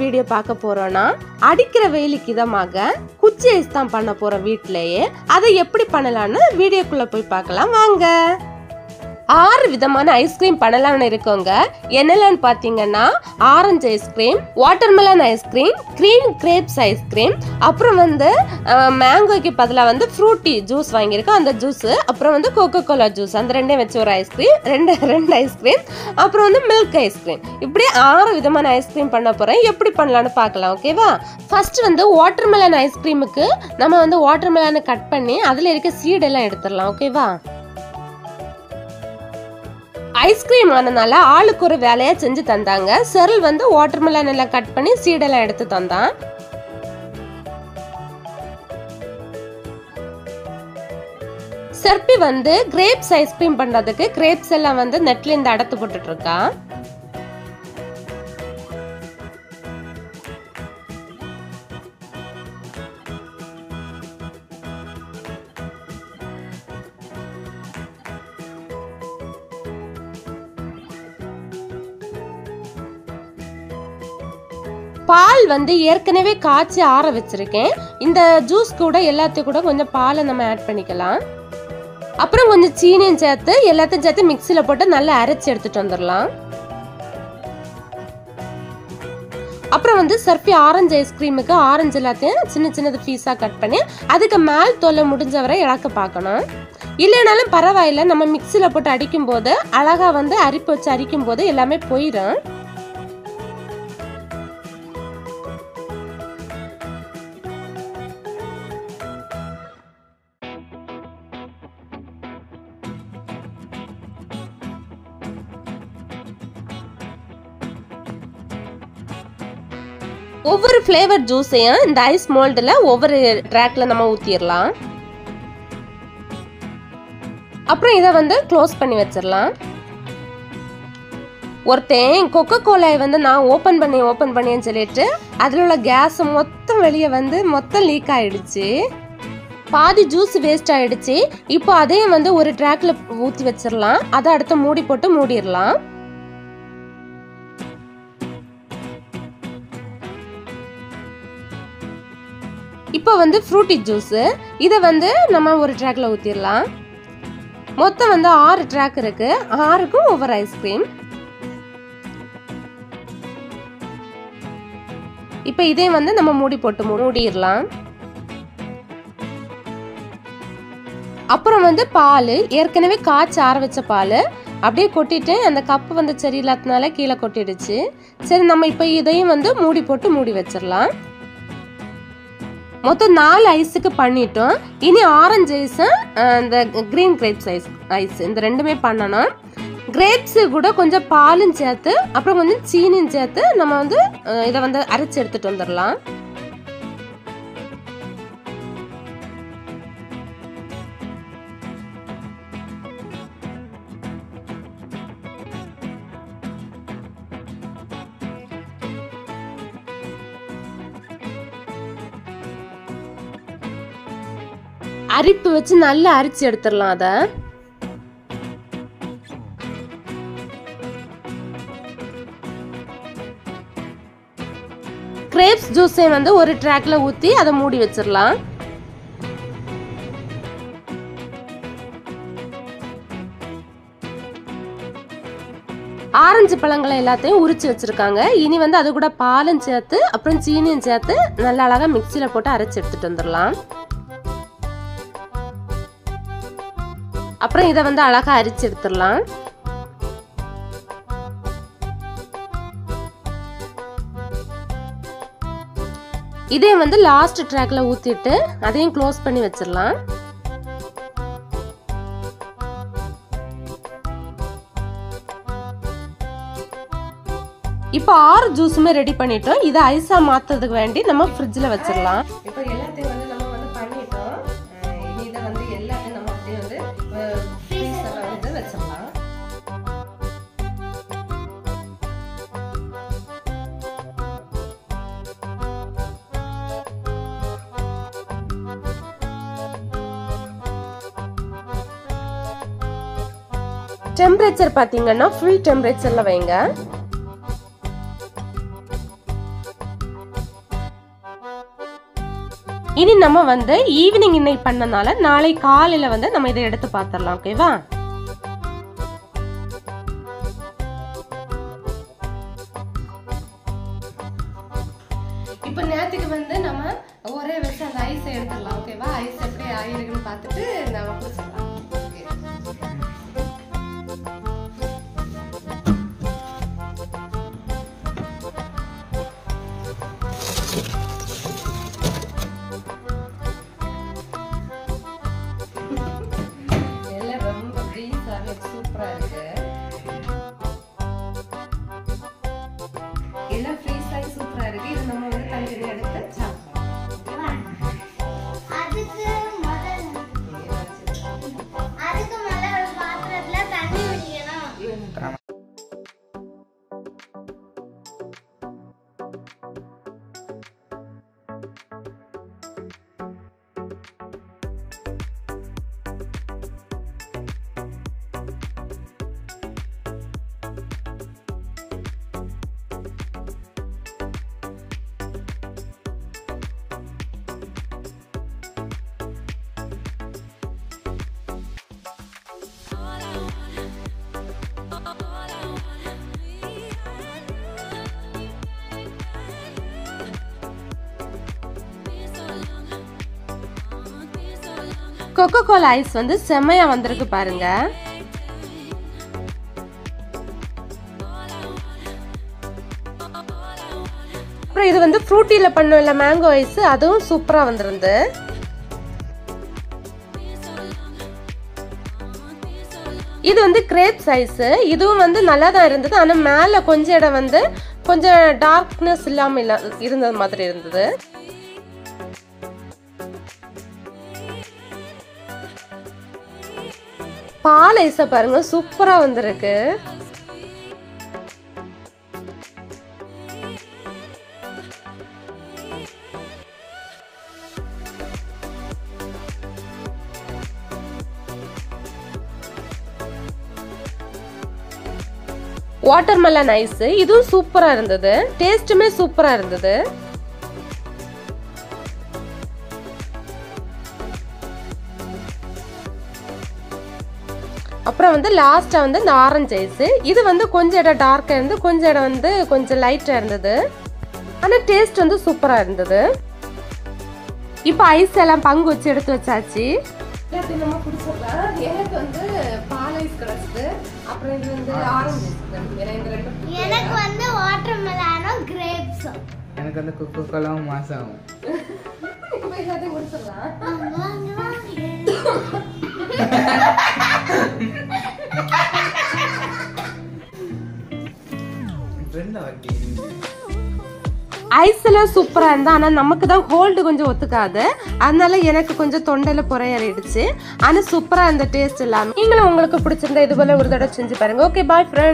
Video பார்க்க போறோம்னா அடிக்கிற வெயிலுக்கு இதமாக குச்சி ஐஸ் தான் பண்ண போறோம் வீட்லயே. அதை எப்படி பண்ணலாம்னு வீடியோக்குள்ள போய் பார்க்கலாம் வாங்க. 6 விதமான ஐஸ்கிரீம் பண்ணலாம்னு இருக்கோங்க. என்னெல்லாம் பாத்தீங்கன்னா orange ice cream, watermelon ice cream, green grapes ice cream, அப்புறம் மேங்கோக்கு பதிலாக ஃப்ரூட்டி ஜூஸ் வாங்கியிருக்கோம் அந்த ஜூஸ், அப்புறம் கோகோ கோலா ஜூஸ் அந்த ரெண்டையும் வச்சு ஒரு ஐஸ்கிரீம், ரெண்டு ஐஸ்கிரீம், அப்புறம் மில்க் ஐஸ்கிரீம். இப்படி 6 விதமான ஐஸ்கிரீம் பண்ண போறேன். எப்படி பண்ணலாம்னு பார்க்கலாம். ஓகேவா? ஃபர்ஸ்ட் வாட்டர்மெலன் ஐஸ்கிரீமுக்கு நம்ம வாட்டர்மெலனை கட் பண்ணி அதுல இருக்க சீட் எல்லாம் எடுத்துடலாம். ஓகேவா? ஐஸ்கிரீம் ஆனனால ஆளுக்கு ஒரு வேலையா செஞ்சு தந்தாங்க. செர்ல் வாட்டர்மெலன் எல்லாம் கட் பண்ணி சீடெல்லாம் எடுத்து தந்தான். செர்பி கிரேப்ஸ் ஐஸ்கிரீம் பண்றதுக்கு கிரேப்ஸ் எல்லாம் நெட்ல இருந்து அடத்து போட்டுட்டு இருக்கா. பால் ஏற்கனவே காய்ச்சி ஆற வச்சிருக்கேன். இந்த ஜூஸ் கூட எல்லாத்தையும் கூட கொஞ்சம் பாலை நம்ம ஆட் பண்ணிக்கலாம். அப்புறம் கொஞ்சம் சீனியும் சேர்த்து எல்லாத்தையும் சேர்த்து மிக்சியில போட்டு நல்லா அரைச்சி எடுத்துட்டு வந்துடலாம். அப்புறம் சர்ஃபி ஆரஞ்சு ஐஸ்கிரீமுக்கு ஆரஞ்சு எல்லாத்தையும் சின்ன சின்னது பீஸா கட் பண்ணி அதுக்கு மேல் தோலை முடிஞ்ச வரை இழக்க பார்க்கணும். இல்லைனாலும் பரவாயில்ல, நம்ம மிக்சியில போட்டு அடிக்கும் போது அழகா அரிப்பு வச்சு அரிக்கும் போது எல்லாமே போயிடும். ஒவ்வொரு ஃப்ளேவர் ஜூஸையும் இந்த ஐஸ் மோல்டுல ஒவ்வொரு ட்ராக்ல நம்ம ஊத்திரலாம். அப்புறம் இதை க்ளோஸ் பண்ணி வச்சிடலாம். ஒருத்தன் கொக்கோ கோலாயை நான் ஓபன் பண்ணின்னு சொல்லிட்டு அதுல உள்ள கேஸ் மொத்தம் வெளியே மொத்தம் லீக் ஆயிடுச்சு. பாதி ஜூஸ் வேஸ்ட் ஆயிடுச்சு. இப்போ அதையும் ஒரு ட்ராக்ல ஊத்தி வச்சிடலாம். அதை அடுத்து மூடி போட்டு மூடிடலாம். இப்போ ஃப்ரூட்டி ஜூஸ் இதை நம்ம ஒரு ட்ராக்ல ஊத்திடலாம். மொத்தம் 6 ட்ராக் இருக்கு. 6க்கும் ஒவ்வொரு ஐஸ்கிரீம். இப்போ இதையும் நம்ம மூடி போட்டு மூடிடலாம். அப்புறம் பால் ஏற்கனவே காய்ச்சி ஆற வச்ச பால் அப்படியே கொட்டிட்டு அந்த கப்பு சரியில்லாதனால கீழே கொட்டிடுச்சு. சரி, நம்ம இப்போ இதையும் மூடி போட்டு மூடி வச்சிடலாம். மொத்தம் 4 ஐஸுக்கு பண்ணிட்டோம். இனி ஆரஞ்சு ஐஸ், இந்த கிரீன் கிரேப்ஸ் ஐஸ் இந்த ரெண்டுமே பண்ணணும். கிரேப்ஸ் கூட கொஞ்சம் பாலும் சேர்த்து அப்புறம் கொஞ்சம் சீனியும் சேர்த்து நம்ம இதை அரைச்சு எடுத்துட்டு வந்துடலாம். அரிப்பு வச்சு நல்லா அரிச்சு எடுத்துடலாம். அத கிரேப்ஸ் ஜூஸை ஒரு ட்ராக்ல ஊத்தி அதை மூடி வச்சிடலாம். ஆரஞ்சு பழங்களை எல்லாத்தையும் உரிச்சு வச்சிருக்காங்க. இனி அது கூட பாலும் சேர்த்து அப்புறம் சீனியும் சேர்த்து நல்லா அழகா மிக்சியில போட்டு அரைச்சு எடுத்துட்டு வந்துடலாம். அப்புறம் இதை அழகா அரிச்சு எடுத்துடலாம். இதே லாஸ்ட் ட்ராக்ல ஊத்திட்டு அதையும் க்ளோஸ் பண்ணி வச்சிடலாம். இப்போ 6 ஜூஸுமே ரெடி பண்ணிட்டோம். இதை ஐஸா மாத்துறதுக்கு வேண்டி நம்ம ஃப்ரிட்ஜ்ல வச்சிடலாம். இப்போ எல்லாத்தையும் நம்ம பண்ணிட்டோம். இனி இதை எல்லாத்தையும் நம்ம அப்படியே ஃப்ரீசர்ல வச்சிடலாம். டெம்பரேச்சர் பாத்தீங்கன்னா ஃபுல் டெம்பரேச்சர்ல வைங்க. இனி நம்ம வந்து ஈவினிங் இன்னைக்கு பண்ணனால நாளை காலையில வந்து நம்ம இதை எடுத்து பார்த்துடலாம். ஓகேவா? இப்போ நேற்றுக்கு வந்து நம்ம ஒரே வச்சு அந்த ஐஸை எடுத்துடலாம். ஓகேவா? ஐஸ் எப்படி ஆயிருக்குன்னு பார்த்துட்டு நம்ம குடிச்சிடலாம். சூப்பரா இருக்கு. எல்லாம் ஃப்ரீஸ் ஆகி சூப்பரா இருக்கு. இது நம்ம வந்து தனித்தனியா எடுத்து சாப்பிடலாம். அதுக்கு முதல்ல ஒரு பாத்திரத்துல தண்ணி ஊத்திக்கணும். கோகோ கோலா ஐஸ் வந்து செம்மையா வந்திருக்கு பாருங்க. அப்புறம் இது வந்து ஃப்ரூட்டில பண்ணோம் இல்ல மேங்கோ ஐஸ், அதுவும் சூப்பரா வந்திருந்து. இது வந்து கிரேப்ஸ் ஐஸ், இதுவும் வந்து நல்லா தான் இருந்தது. ஆனா மேல கொஞ்சம் இடம் வந்து கொஞ்சம் டார்க்னஸ் இல்லாம இருந்தது மாதிரி இருந்தது. பால் ஐஸ பாருங்க, சூப்பரா வந்திருக்கு. வாட்டர்மெலன் ஐஸ், இதுவும் சூப்பரா இருந்தது. டேஸ்ட்டுமே சூப்பரா இருந்தது. அப்புறம் வந்து லாஸ்டா வந்து இந்த ஆரஞ்சு ஐஸ், இது வந்து கொஞ்சம் இடம் டார்க்கா இருந்து கொஞ்சம் இடம் வந்து கொஞ்சம் லைட்டா இருந்தது. ஆனா டேஸ்ட் வந்து சூப்பரா இருந்தது. இப்போ ஐஸ் எல்லாம் பங்கு வச்சு எடுத்து வச்சாச்சு. எல்லாத்தையும் நம்ம குடிச்சிடலாம். எனக்கு வந்து பால் ஐஸ் கிடைச்சது. அப்புறம் இது வந்து ஆரஞ்சு ஐஸ். எனக்கு வந்து வாட்டர்மெலனும் கிரேப்ஸும். எனக்கு வந்து கோகோ கோலாவும் மாசாவும். இப்போ எல்லாத்தையும் குடிச்சிடலாம். ஐஸ் எல்லாம் சூப்பரா இருந்தா, ஆனா நமக்கு தான் கோல்டு கொஞ்சம் ஒத்துக்காது. அதனால எனக்கு கொஞ்சம் தொண்டையில புறையறிடுச்சு. ஆனா சூப்பரா இருந்த டேஸ்ட் எல்லாமே. நீங்களும் உங்களுக்கு பிடிச்சிருந்தா இது போல ஒரு தடவை செஞ்சு பாருங்க. ஓகே, பாய் ஃப்ரெண்ட்.